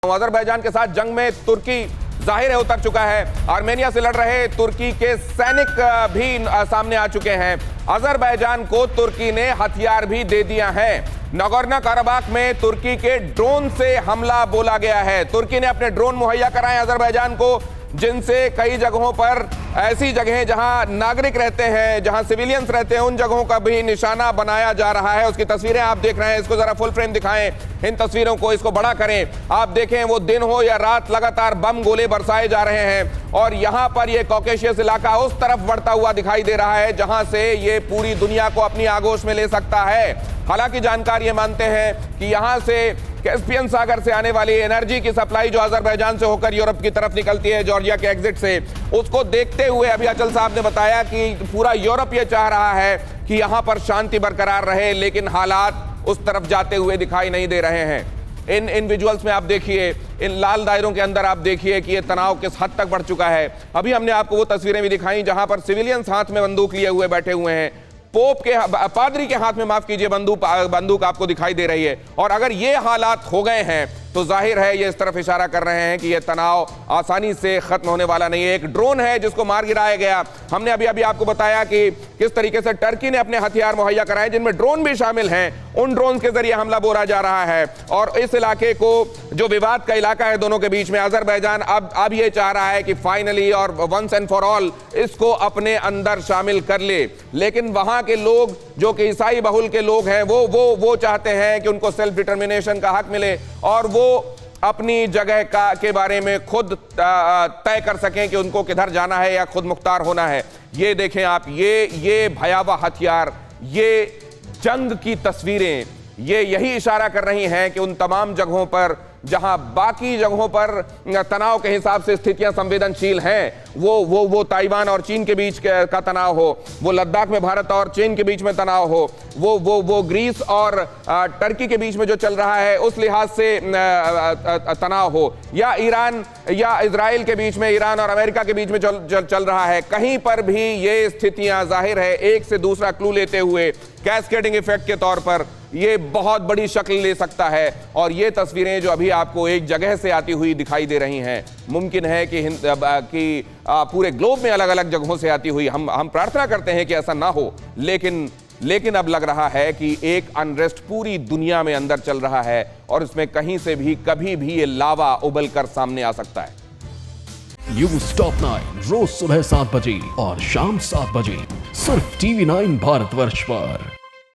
Azerbaijan के साथ जंग में तुर्की जाहिर है उतर चुका है। आर्मेनिया से लड़ रहे तुर्की के सैनिक भी सामने आ चुके हैं। अजरबैजान को तुर्की ने हथियार भी दे दिया है। नगोर्नो कराबाख में तुर्की के ड्रोन से हमला बोला गया है। तुर्की ने अपने ड्रोन मुहैया कराए अजरबैजान को, जिनसे कई जगहों पर ऐसी जगहें जहां नागरिक रहते हैं, जहां सिविलियंस रहते हैं, उन जगहों का भी निशाना बनाया जा रहा है। उसकी तस्वीरें आप देख रहे हैं। इसको जरा फुल फ्रेम दिखाएं, इन तस्वीरों को, इसको बड़ा करें। आप देखें वो दिन हो या रात, लगातार बम गोले बरसाए जा रहे हैं और यहां पर ये कॉकेशियस इलाका उस तरफ बढ़ता हुआ दिखाई दे रहा है जहां से ये पूरी दुनिया को अपनी आगोश में ले सकता है। हालांकि जानकार ये मानते हैं कि यहां से कैस्पियन सागर से आने वाली एनर्जी की सप्लाई जो अजरबैजान से होकर यूरोप की तरफ निकलती है, जॉर्जिया के एग्जिट से, उसको देखते हुए अभी अचल साहब ने बताया कि पूरा यूरोप ये चाह रहा है कि यहां पर शांति बरकरार रहे, लेकिन हालात उस तरफ जाते हुए दिखाई नहीं दे रहे हैं। इन विजुअल्स में आप देखिए, इन लाल दायरों के अंदर आप देखिए कि ये तनाव किस हद तक बढ़ चुका है। अभी हमने आपको वो तस्वीरें भी दिखाई जहां पर सिविलियंस हाथ में बंदूक लिए हुए बैठे हुए हैं। पादरी के हाथ में, माफ कीजिए, बंदूक आपको दिखाई दे रही है। और अगर ये हालात हो गए हैं तो जाहिर है ये इस तरफ इशारा कर रहे हैं कि ये तनाव आसानी से खत्म होने वाला नहीं है। एक ड्रोन है जिसको मार गिराया गया। हमने अभी आपको बताया कि किस तरीके से टर्की ने अपने हथियार मुहैया कराए, जिनमें ड्रोन भी शामिल हैं। उन ड्रोन के जरिए हमला बोला जा रहा है और इस इलाके को, जो विवाद का इलाका है दोनों के बीच में, अजरबैजान अब ये चाह रहा है कि फाइनली और वंस एंड फॉर ऑल इसको अपने अंदर शामिल कर ले। लेकिन वहां के लोग, जो कि ईसाई बहुल के लोग हैं, वो चाहते हैं कि उनको सेल्फ डिटर्मिनेशन का हक मिले और वो अपनी जगह के बारे में खुद तय कर सकें कि उनको किधर जाना है या खुद मुख्तार होना है। ये देखें आप, ये भयावह हथियार, ये जंग की तस्वीरें, ये यही इशारा कर रही हैं कि उन तमाम जगहों पर जहां बाकी जगहों पर तनाव के हिसाब से स्थितियां संवेदनशील हैं, वो ताइवान और चीन के बीच का तनाव हो, वो लद्दाख में भारत और चीन के बीच में तनाव हो, वो ग्रीस और टर्की के बीच में जो चल रहा है उस लिहाज से तनाव हो, या ईरान या इजराइल के बीच में, ईरान और अमेरिका के बीच में चल रहा है, कहीं पर भी ये स्थितियां जाहिर है एक से दूसरा क्लू लेते हुए कैस्केडिंग इफेक्ट के तौर पर ये बहुत बड़ी शक्ल ले सकता है। और ये तस्वीरें जो अभी आपको एक जगह से आती हुई दिखाई दे रही हैं, मुमकिन है कि पूरे ग्लोब में अलग अलग जगहों से आती हुई, हम प्रार्थना करते हैं कि ऐसा ना हो, लेकिन अब लग रहा है कि एक अनरेस्ट पूरी दुनिया में अंदर चल रहा है और इसमें कहीं से भी कभी भी ये लावा उबल कर सामने आ सकता है। न्यूज़ टॉप 9 रोज सुबह 7 बजे और शाम 7 बजे सिर्फ TV9 भारतवर्ष पर।